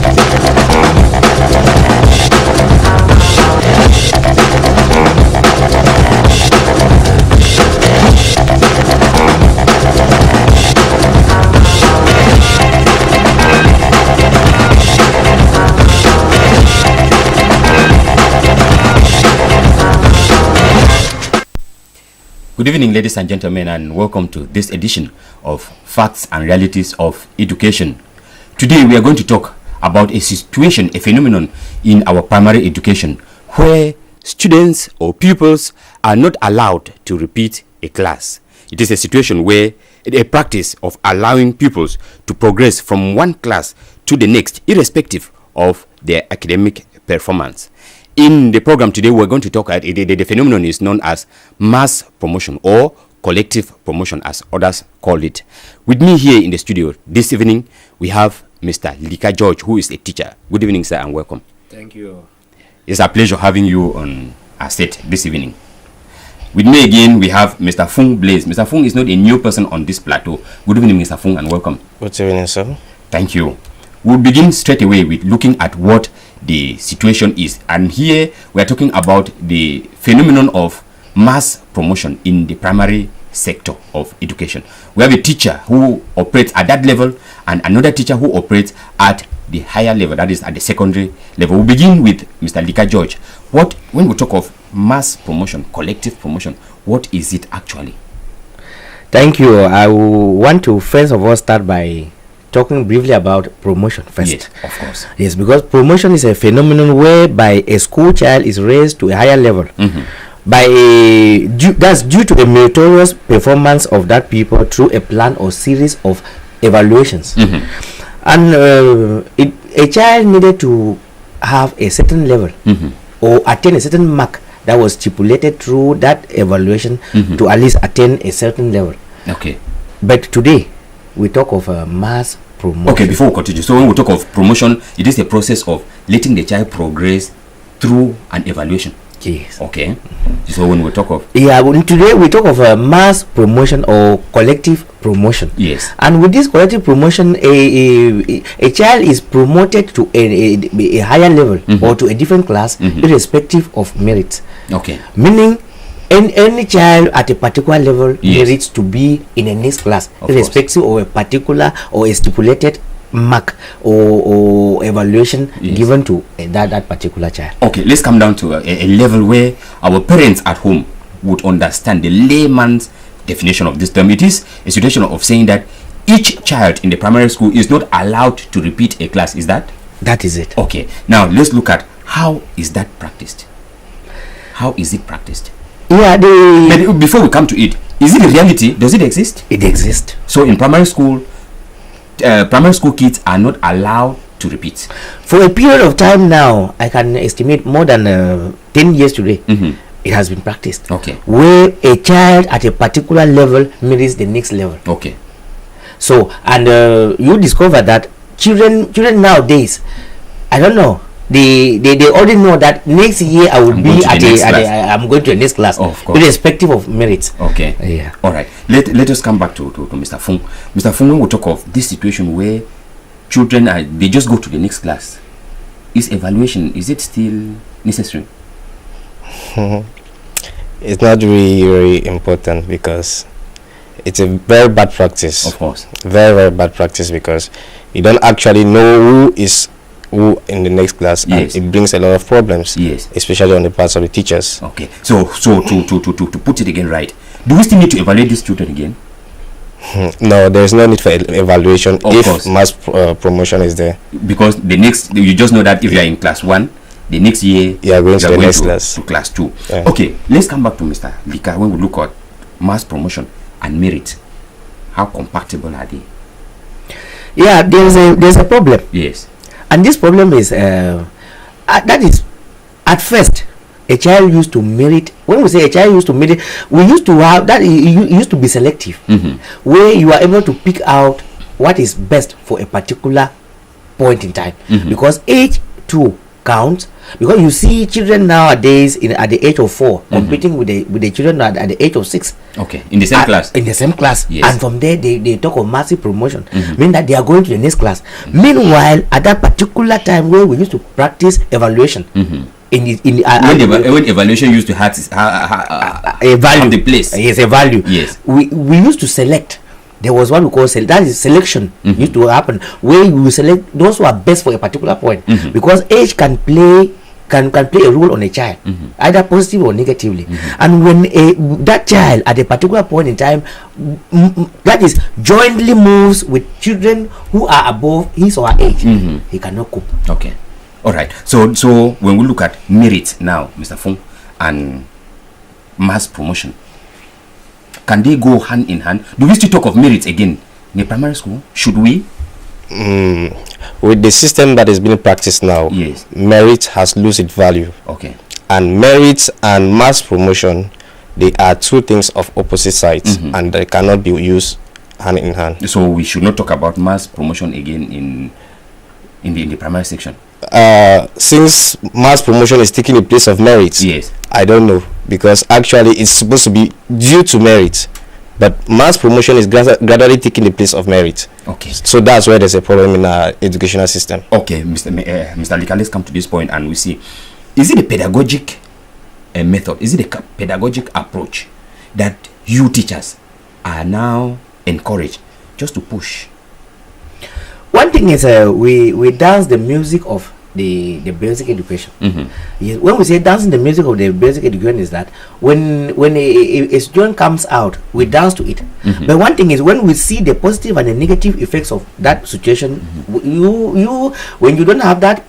Good evening, ladies and gentlemen, and welcome to this edition of Facts and Realities of Education. Today we are going to talk about a situation, a phenomenon in our primary education where students or pupils are not allowed to repeat a class. It is a situation where a practice of allowing pupils to progress from one class to the next, irrespective of their academic performance. In the program today, we're going to talk about the phenomenon is known as mass promotion or collective promotion, as others call it. With me here in the studio this evening, we have Mr. Lika George, who is a teacher. Good evening, sir, and welcome. Thank you. It's a pleasure having you on our set this evening. With me again, we have Mr. Fung Blaze. Mr. Fung is not a new person on this plateau. Good evening, Mr. Fung, and welcome. Good evening, sir. Thank you. We'll begin straight away with looking at what the situation is, and here we are talking about the phenomenon of mass promotion in the primary sector of education. We have a teacher who operates at that level and another teacher who operates at the higher level, that is at the secondary level. We'll begin with Mr. Lika George. When we talk of mass promotion, collective promotion, what is it actually? Thank you. I want to first of all start by talking briefly about promotion first. Yes, of course. Yes, because promotion is a phenomenon whereby a school child is raised to a higher level that's due to the meritorious performance of that people through a plan or series of evaluations. And a child needed to have a certain level or attain a certain mark that was stipulated through that evaluation to at least attain a certain level. Okay. But today we talk of a mass promotion. Okay, before we continue, so when we talk of promotion, it is a process of letting the child progress through an evaluation. Yes. Okay. So when we talk of today we talk of a mass promotion or collective promotion. Yes. And with this collective promotion, a child is promoted to a higher level or to a different class, irrespective of merit. Okay. Meaning any child at a particular level merits to be in a next class, irrespective of a particular or a stipulated mark or evaluation given to that particular child. Okay, let's come down to a level where our parents at home would understand the layman's definition of this term. It is a situation of saying that each child in the primary school is not allowed to repeat a class. Is that? That is it. Okay, now let's look at how is that practiced. How is it practiced? Yeah, but before we come to it, is it a reality? Does it exist? It exists. So in primary school kids are not allowed to repeat for a period of time. Now I can estimate more than 10 years today. It has been practiced. Okay. Where a child at a particular level merits the next level. Okay. So and you discover that children nowadays, I don't know, they already know that next year I will be I'm going to the next class, irrespective of merits. Okay. Yeah. All right. Let us come back to Mr. Fung. Mr. Fung, when we talk of this situation where children they just go to the next class, is evaluation, is it still necessary? It's not really very important because it's a very bad practice. Of course. Very, very bad practice because you don't actually know who in the next class, and it brings a lot of problems, especially on the parts of the teachers. Okay, so to put it again right, do we still need to evaluate these children again? No, there's no need for evaluation if mass promotion is there, because you just know that if you are in class 1, the next year you are going to the next class, to class 2. Okay, let's come back to Mr. Lika. When we look at mass promotion and merit, how compatible are they? Yeah, there's a problem. Yes. And this problem is that is, at first, a child used to merit. When we say a child used to merit, we used to have that. It used to be selective, where you are able to pick out what is best for a particular point in time, because age too count, because you see children nowadays at the age of 4 competing with the children at the age of 6. Okay, in the same class. In the same class, yes. And from there they talk of massive promotion, meaning that they are going to the next class. Meanwhile, at that particular time where we used to practice evaluation, when evaluation used to have a value, the place. Yes, a value. Yes, we used to select. There was what we call that is selection used to happen, where you select those who are best for a particular point, because age can play a role on a child, either positive or negatively. And when that child at a particular point in time, that is jointly moves with children who are above his or her age, he cannot cope. Okay, all right. So when we look at merit now, Mr. Fung, and mass promotion, can they go hand in hand? Do we still talk of merits again in the primary school? Should we? With the system that is being practiced now, yes, merit has lost its value. Okay. And merit and mass promotion, they are two things of opposite sides, and they cannot be used hand in hand. So we should not talk about mass promotion again in the primary section. Since mass promotion is taking the place of merit, yes, I don't know, because actually it's supposed to be due to merit, but mass promotion is gradually taking the place of merit. Okay, so that's where there's a problem in our educational system. Okay, Mr. Lika, let's come to this point and we see, is it a pedagogic method, is it a pedagogic approach that you teachers are now encouraged just to push? One thing is we dance the music of the basic education. Yes, when we say dancing the music of the basic education, is that when a student comes out, we dance to it. But one thing is, when we see the positive and the negative effects of that situation, you when you don't have that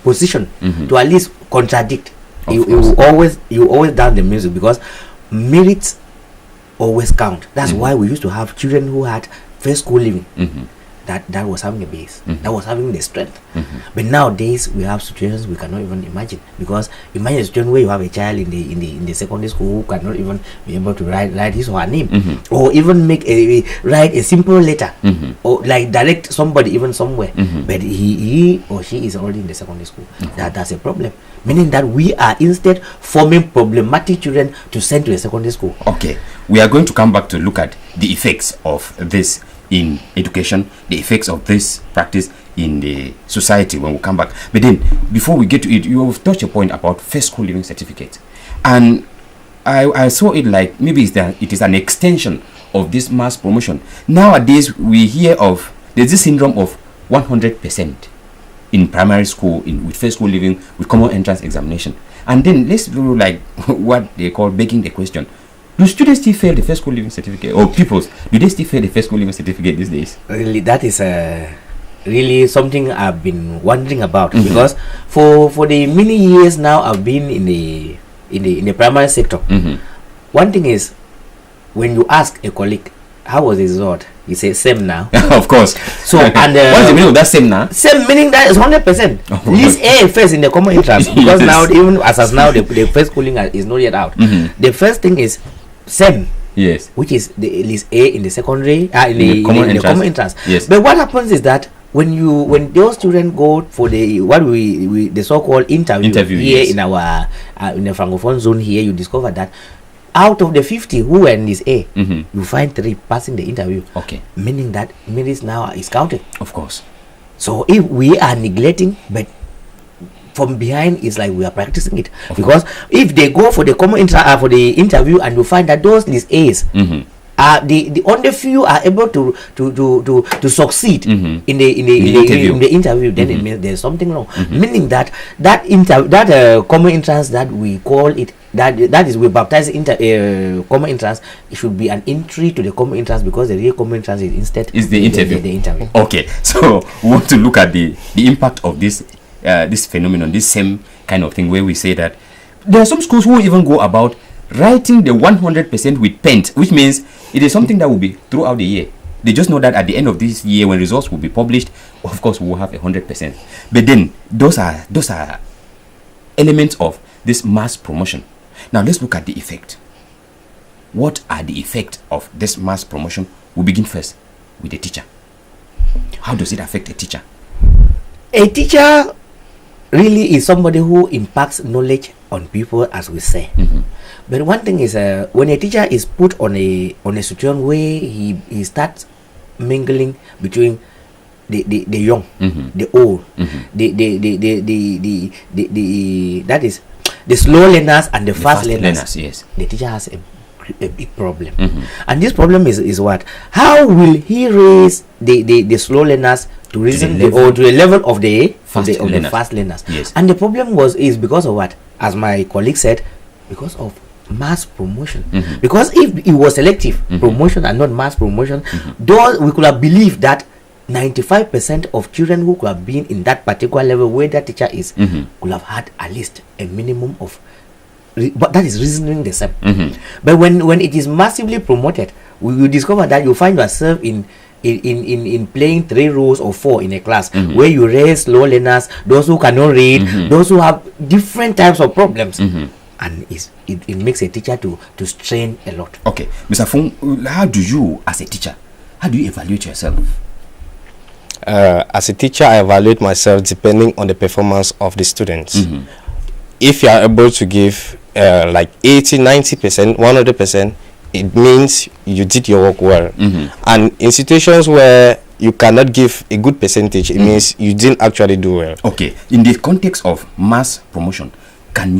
position to at least contradict, you always dance the music, because merits always count. That's why we used to have children who had first school living. That was having a base, that was having the strength. But nowadays we have situations we cannot even imagine, because imagine a situation where you have a child in the secondary school who cannot even be able to write his or her name, or even write a simple letter, or like direct somebody even somewhere, but he or she is already in the secondary school. That's a problem, meaning that we are instead forming problematic children to send to a secondary school. Okay, we are going to come back to look at the effects of this in education, the effects of this practice in the society when we come back. But then, before we get to it, you have touched a point about first school living certificate, and I saw it like maybe it is an extension of this mass promotion. Nowadays, we hear of there's this syndrome of 100% in primary school with first school living with common entrance examination, and then let's do like what they call begging the question. Do students still fail the first school living certificate, or pupils, do they still fail the first school living certificate these days? Really, that is really something I've been wondering about, because for the many years now I've been in the primary sector. One thing is, when you ask a colleague how was the result, he says same now. Of course. So and what's the meaning of that same now? Same meaning that is 100%. List A first in the common entrance, because now even as now the first schooling is not yet out. The first thing is same, yes, which is the list A in the secondary in the common entrance. Yes. But what happens is that when those children go for the the so-called interview here, yes, in our in the francophone zone here, you discover that out of the 50 who were in this A, you find 3 passing the interview. Okay, meaning that merits now is counted. Of course. So if we are neglecting, but from behind, it's like we are practicing it, because if they go for the common for the interview and you find that those list A's the only few are able to succeed in the interview, then it means there's something wrong. Meaning that common entrance that we call it, that is we baptize common entrance, it should be an entry to the common entrance, because the real common entrance is instead is the interview. The interview. Okay, so we want to look at the impact of this phenomenon, this same kind of thing, where we say that there are some schools who even go about writing the 100% with pen, which means it is something that will be throughout the year. They just know that at the end of this year, when results will be published, of course we will have 100%. But then those are elements of this mass promotion. Now let's look at the effect. What are the effects of this mass promotion? We begin first with the teacher. How does it affect a teacher? A teacher really is somebody who impacts knowledge on people, as we say. But one thing is, when a teacher is put on a situation where he starts mingling between the young, the old, that is the slow learners and the fast learners. Yes. The teacher has a big problem, and this problem is what? How will he raise the slow learners to reason to the level of the fast learners? Yes. And the problem is because of what? As my colleague said, because of mass promotion. Because if it was selective promotion and not mass promotion, though we could have believed that 95% of children who could have been in that particular level where that teacher is could have had at least a minimum of, but that is reasoning the same. But when it is massively promoted, we will discover that you find yourself in playing 3 rows or 4 in a class, where you raise slow learners, those who cannot read, those who have different types of problems, and it makes a teacher to strain a lot. Okay, Mr. Fung, how do you, as a teacher, how do you evaluate yourself? As a teacher, I evaluate myself depending on the performance of the students. If you are able to give like 80-90%, 100%, it means you did your work well. And in situations where you cannot give a good percentage, it means you didn't actually do well. Okay, in the context of mass promotion, can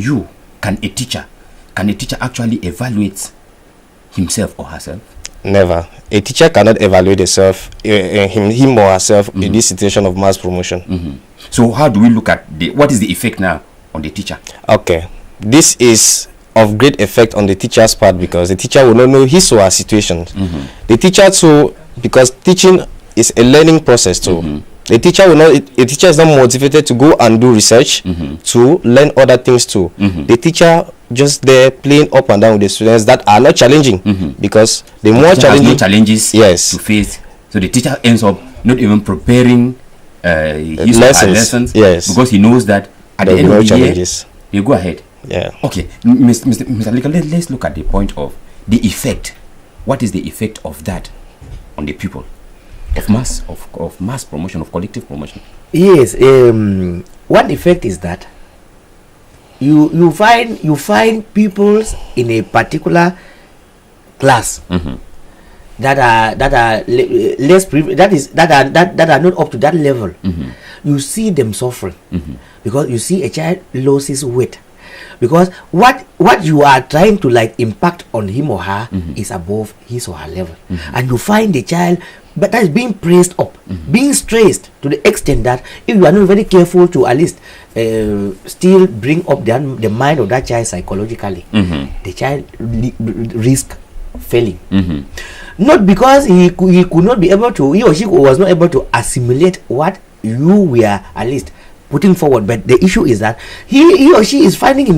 a teacher actually evaluate himself or herself? Never. A teacher cannot evaluate himself, him or herself in this situation of mass promotion. So how do we look at what is the effect now on the teacher? Okay, this is of great effect on the teacher's part, because the teacher will not know his or her situation. The teacher too, because teaching is a learning process too. The teacher will not. A teacher is not motivated to go and do research to learn other things too. The teacher just there playing up and down with the students that are not challenging, because the more challenging challenges yes to face, so the teacher ends up not even preparing his lessons, yes, because he knows that at the end of the year you go ahead. Yeah. Okay, Mr. Lika, let's look at the point of the effect. What is the effect of that on the people? Of mass promotion, of collective promotion. Yes, one effect is that you find people in a particular class that are less that are not up to that level. You see them suffering because you see a child loses weight, because what you are trying to like impact on him or her is above his or her level, and you find the child but that is being praised up, being stressed to the extent that if you are not very careful to at least still bring up the mind of that child psychologically, the child risk failing. Not because he could not be able to, he or she was not able to assimilate what you were at least putting forward, but the issue is that he or she is finding him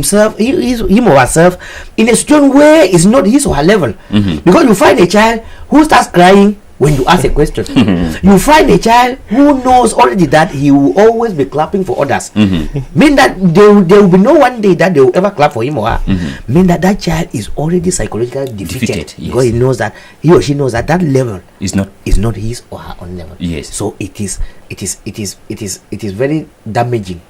or herself in a situation where it's not his or her level. Because you find a child who starts crying when you ask a question. You find a child who knows already that he will always be clapping for others. Mean that there will be no one day that they will ever clap for him or her. Mean that child is already psychologically defeated. Yes. Because he knows that he or she knows that level is not his or her own level. Yes. So it is very damaging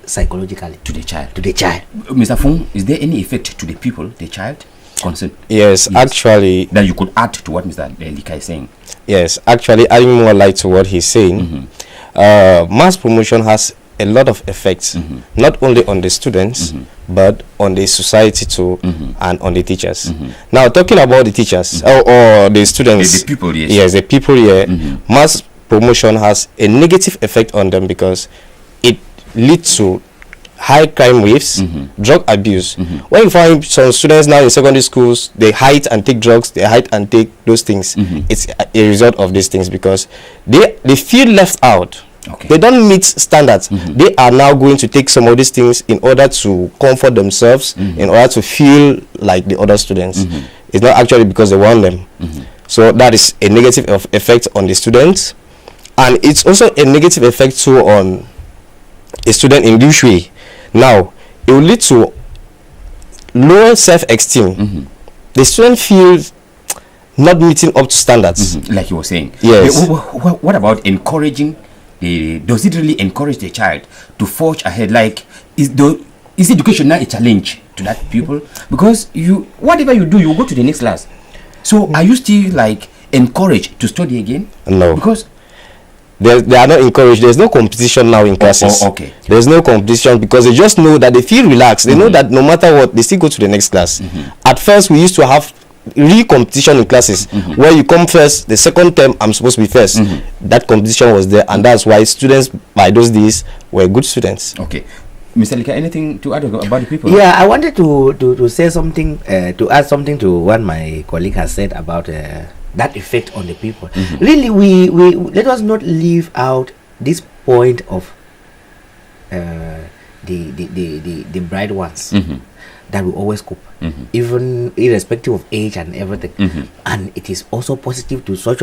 psychologically to the child. Mr. Fung, is there any effect to the people, the child concerned? Yes, actually. That you could add to what Mr. Lika is saying. Yes, actually, adding more light to what he's saying, mass promotion has a lot of effects, not only on the students, but on the society too, and on the teachers. Now, talking about the teachers or the students, the people, yes, the people here, mass promotion has a negative effect on them because it leads to high crime rates, drug abuse. When you find some students now in secondary schools, they hide and take drugs, they hide and take those things. It's a result of these things because they feel left out. They don't meet standards. They are now going to take some of these things in order to comfort themselves, in order to feel like the other students. It's not actually because they want them. So that is a negative effect on the students, and it's also a negative effect too on a student in this way. Now, it will lead to lower self-esteem. The student feels not meeting up to standards. Like you were saying. Yes. What about encouraging does it really encourage the child to forge ahead? Like, is education now a challenge to that pupil? Because whatever you do, you go to the next class. So are you still like encouraged to study again? No. Because they are not encouraged. There's no competition now in classes. Okay. There's no competition because they just know that they feel relaxed. They know that no matter what, they still go to the next class. At first, we used to have real competition in classes where you come first, the second term I'm supposed to be first. That competition was there, and that's why students by those days were good students. Okay. Mr. Lika, anything to add about the people? Yeah, I wanted to say something, to add something to what my colleague has said about that effect on the people. Really, we let us not leave out this point of the bright ones that will always cope, even irrespective of age and everything. And it is also positive to such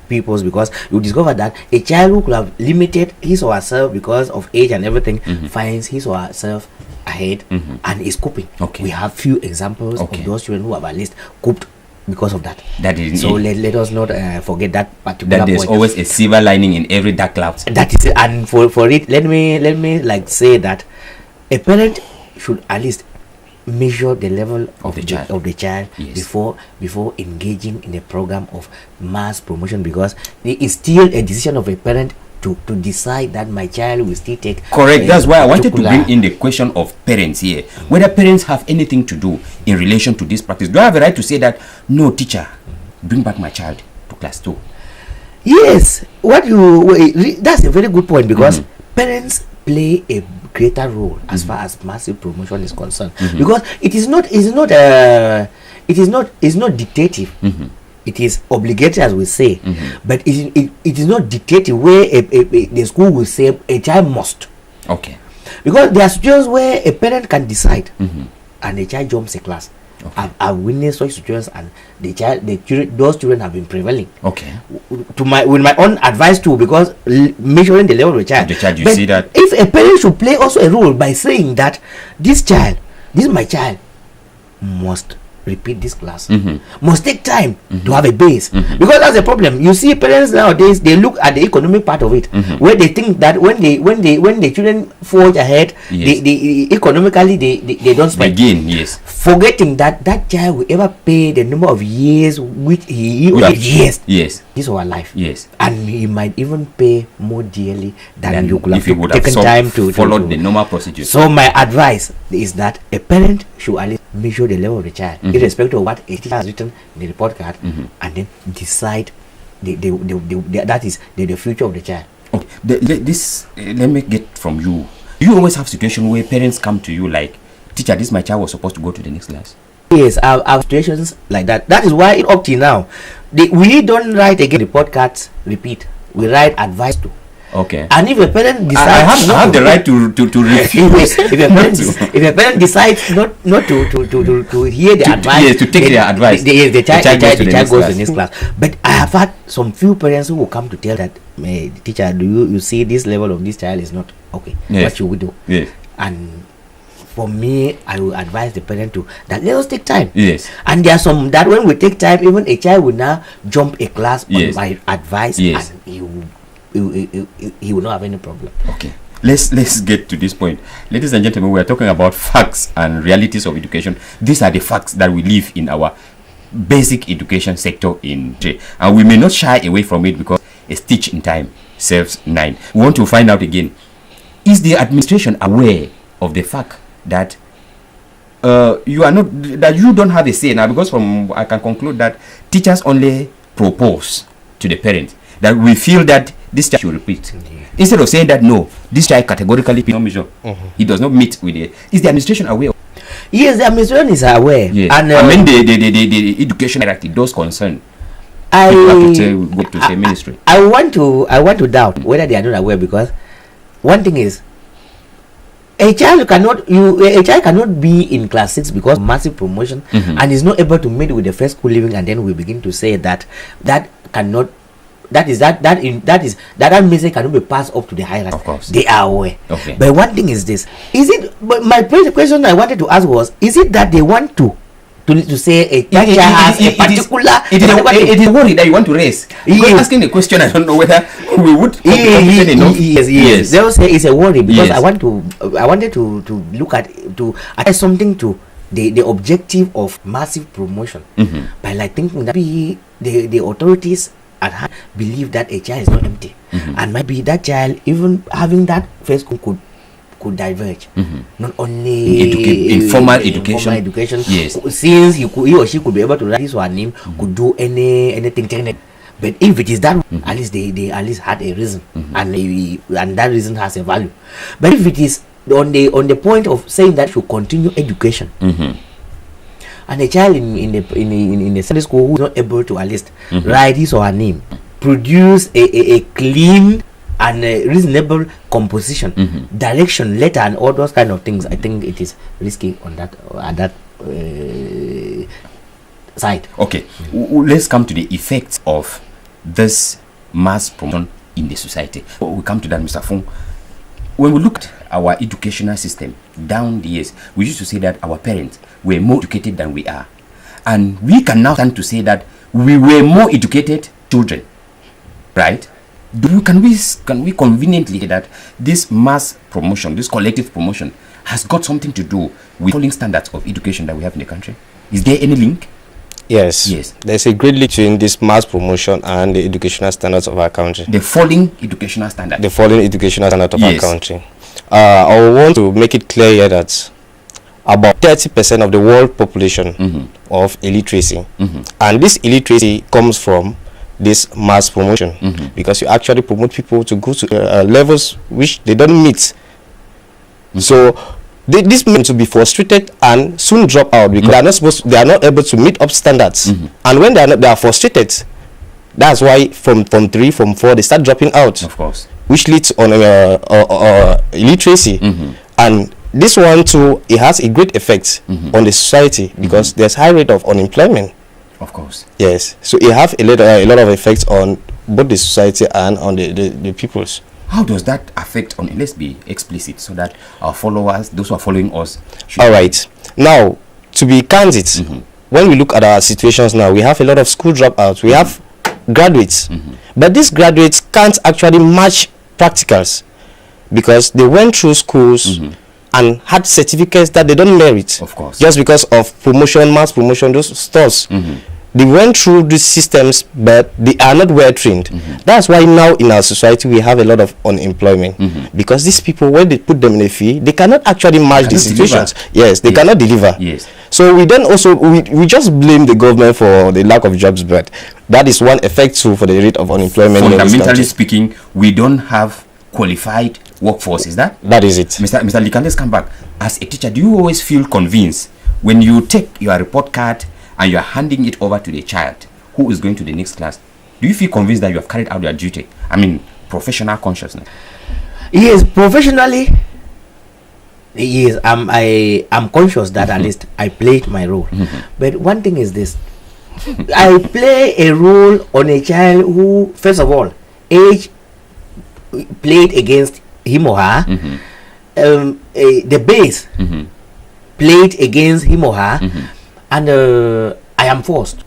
peoples, because you discover that a child who could have limited his or herself because of age and everything finds his or herself ahead and is coping. Okay. We have few examples Okay. of those children who have at least coped because of that. That is So let us not forget that particular that there's point. always a silver lining in every dark cloud. That is it. And for it, let me like say that a parent should at least measure the level of the child Yes. before engaging in a program of mass promotion, because it is still a decision of a parent to decide that my child will still take. Correct. That's why I wanted to bring in the question of parents here. Whether parents have anything to do in relation to this practice. Do I have a right to say that, no, teacher, bring back my child to class 2? Yes, that's a very good point, because parents play a greater role as far as massive promotion is concerned, because it is not dictative. It is obligatory, as we say, but it is not dictative where the school will say a child must. Okay. Because there are situations where a parent can decide and a child jumps a class. I've witnessed such situations, and those children have been prevailing. Okay. With my own advice too, because measuring the level of the child. You But see that? if a parent should play also a role by saying that this is my child, must repeat this class, must take time to have a base, because that's the problem. You see, parents nowadays, they look at the economic part of it, where they think that when the children forge ahead, they economically they don't spend. Again, yes. Forgetting that child will ever pay the number of years which he Yes. his or her life. Yes. And he might even pay more dearly than you could if you have would taken have time to followed the normal procedure. So my advice is that a parent should at least measure the level of the child, irrespective of what a teacher has written in the report card, and then decide that is the future of the child. Okay. Let me get from you. You always have situation where parents come to you like, teacher, this my child was supposed to go to the next class. Yes, I have situations like that. That is why up till now, we don't write again report cards, repeat. We write advice to. Okay. And if a parent decides, I have the right to refuse. if a parent decides not to hear the advice, yes, to take their advice, the child goes to the next class. class. But I have had some few parents who will come to tell that, teacher, do you see this level of this child is not okay? Yes. What should we do? Yes. And for me, I will advise the parent that let us take time. Yes. And there are some that when we take time, even a child will now jump a class Yes. on my advice, Yes. and he will not have any problem. Okay. Let's get to this point. Ladies and gentlemen, we are talking about facts and realities of education. These are the facts that we live in our basic education sector in J. And we may not shy away from it, because a stitch in time saves 9. We want to find out again, is the administration aware of the fact that you don't have a say now? Because I can conclude that teachers only propose to the parents that we feel that this child should repeat, instead of saying that no, this child categorically he does not meet with it. Is the administration aware? Yes, the administration is aware. Yes. And the education director, those concerned, go to say ministry. I want to doubt whether they are not aware, because one thing is, a child cannot be in class 6 because of massive promotion and is not able to meet with the first school living, and then we begin to say that message cannot be passed up to the hierarchy. Of course. They are aware. Okay. But one thing is this: but my question I wanted to ask was, is it that they want to to say a child has a particular. It is a worry that you want to raise. Because asking a question, I don't know whether we would be confident enough. Yes. They will say it's a worry because Yes. I wanted to look at to attach something to the objective of massive promotion by like thinking that the authorities at hand believe that a child is not empty, and maybe that child even having that first school could diverge, not only Informal education. Yes. Since he or she could be able to write his or her name, could do anything technical. But if it is that, at least they at least had a reason, and that reason has a value. But if it is on the point of saying that should continue education, and a child in the Sunday school who is not able to at least write his or her name, produce a clean and a reasonable composition, direction, letter, and all those kind of things, I think it is risky on that side. Okay, let's come to the effects of this mass promotion in the society. We come to that, Mr. Fung. When we looked at our educational system down the years, we used to say that our parents were more educated than we are, and we can now stand to say that we were more educated children, right? Can we conveniently say that this mass promotion, this collective promotion, has got something to do with falling standards of education that we have in the country? Is there any link? Yes. There's a great link between this mass promotion and the educational standards of our country. The falling educational standard. The falling educational standard of our country. I want to make it clear here that about 30% of the world population of illiteracy, and this illiteracy comes from this mass promotion, because you actually promote people to go to levels which they don't meet. So this means to be frustrated and soon drop out because they are not able to meet up standards, and when they are frustrated, that's why from 3, from 4 they start dropping out, of course, which leads on illiteracy. And this one too, it has a great effect on the society because there's high rate of unemployment. Of course. Yes, so it have a lot of effects on both the society and on the peoples. How does that affect on? Let's be explicit so that our followers, those who are following us, all right. Now, to be candid, when we look at our situations now, we have a lot of school dropouts. We have graduates, but these graduates can't actually match practicals because they went through schools and had certificates that they don't merit. Of course. Just because of promotion, mass promotion, those stuff. They went through these systems, but they are not well trained. That's why now in our society we have a lot of unemployment because these people, when they put them in a field, they cannot actually match the situations. Yes, they cannot deliver. Yes. So we don't also we just blame the government for the lack of jobs, but that is one effect too for the rate of unemployment. Fundamentally speaking, we don't have qualified workforce. Is that? That is it. Mr. Likan, let's come back. As a teacher, do you always feel convinced when you take your report card and you are handing it over to the child who is going to the next class? Do you feel convinced that you have carried out your duty? I mean, professional consciousness. Yes, professionally. Yes, I'm conscious that at least I played my role. But one thing is this: I play a role on a child who, first of all, age played against him or her. The base played against him or her. And I am forced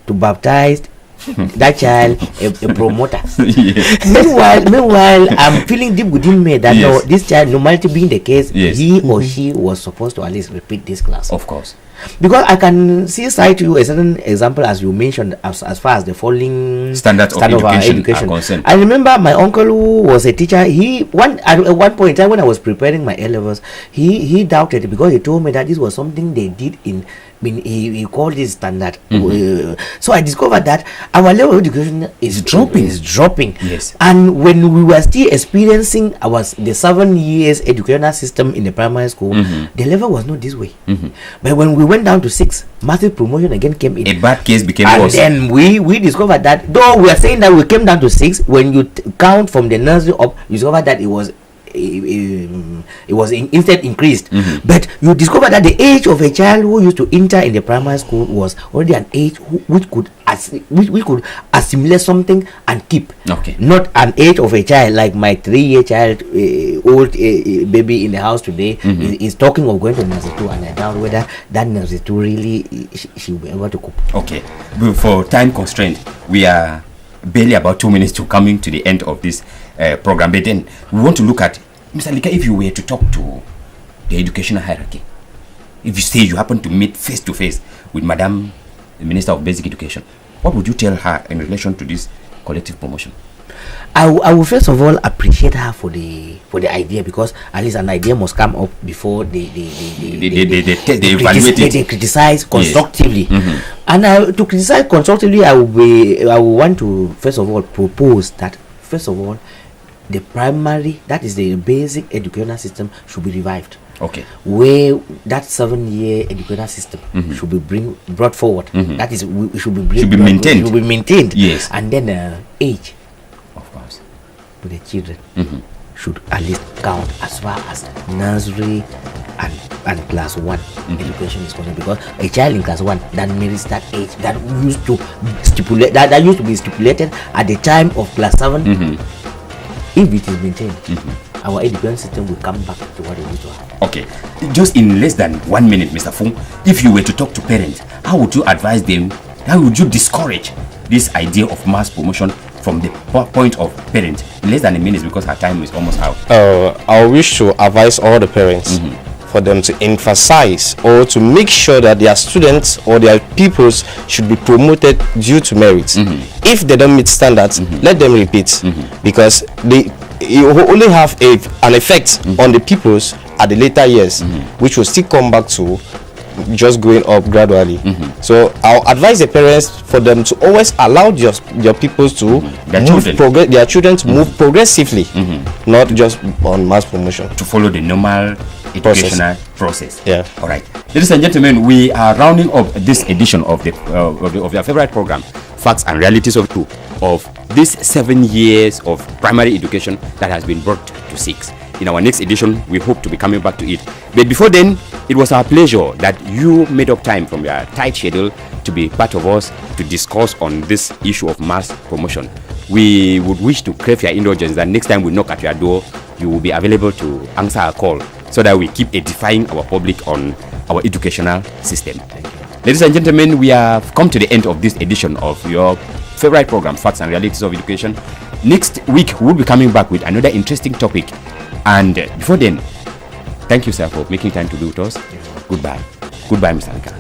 to baptize that child a promoter. Meanwhile, I'm feeling deep within me that no, this child, no matter being the case, he or she was supposed to at least repeat this class. Of course. Because I can cite to you a certain example, as you mentioned, as far as the falling standard of education are concerned. I remember my uncle who was a teacher. At one point in time when I was preparing my A-levels, he doubted it because he told me that this was something they did he called it standard. So I discovered that our level of education is dropping. Yes. And when we were still experiencing the 7 years educational system in the primary school, the level was not this way. But when we went down to 6, massive promotion again came in. A bad case became worse. And then we discovered that though we are saying that we came down to 6, when you count from the nursery up, you discover that it was it was instead increased. But you discover that the age of a child who used to enter in the primary school was already an age which could assimilate something and keep. Okay. Not an age of a child like my 3-year child, old baby in the house today is talking of going to nursery 2, and I doubt whether that nursery 2 really she will be able to cope. Okay. But for time constraint, we are barely about 2 minutes to coming to the end of this program. But then we want to look at, Mr. Lika, if you were to talk to the educational hierarchy, if you say you happen to meet face to face with Madam the Minister of Basic Education, what would you tell her in relation to this collective promotion? I will first of all appreciate her for the idea, because at least an idea must come up before they evaluate it. They criticize constructively. Yes. And to criticize constructively, I will want to first of all propose that first of all the primary, that is the basic educational system, should be revived. Okay. Where that 7-year educational system should be brought forward. That is, should be maintained. Yes. And then age of course to the children should at least count as far as nursery and class 1 education is concerned, because a child in class 1 that merits that age that used to be stipulated at the time of class 7, if it is maintained, our education system will come back to what it used to have. Okay, just in less than 1 minute, Mr. Fung, if you were to talk to parents, how would you advise them, how would you discourage this idea of mass promotion from the point of parents? In less than a minute, because our time is almost out. I wish to advise all the parents for them to emphasize or to make sure that their students or their pupils should be promoted due to merit. If they don't meet standards, let them repeat, because it will only have an effect on the pupils at the later years, which will still come back to just going up gradually. So I'll advise the parents for them to always allow your pupils to their children to move progressively, not just on mass promotion, to follow the normal educational process. Yeah. All right, ladies and gentlemen, we are rounding up this edition of your favorite program, Facts and Realities of this 7 years of primary education that has been brought to 6. In our next edition, we hope to be coming back to it. But before then, it was our pleasure that you made up time from your tight schedule to be part of us to discuss on this issue of mass promotion. We would wish to crave your indulgence that next time we knock at your door, you will be available to answer our call, so that we keep edifying our public on our educational system. Ladies and gentlemen, we have come to the end of this edition of your favorite program, Facts and Realities of Education. Next week, we'll be coming back with another interesting topic. And before then, thank you, sir, for making time to be with us. Goodbye. Goodbye, Mr. Lika.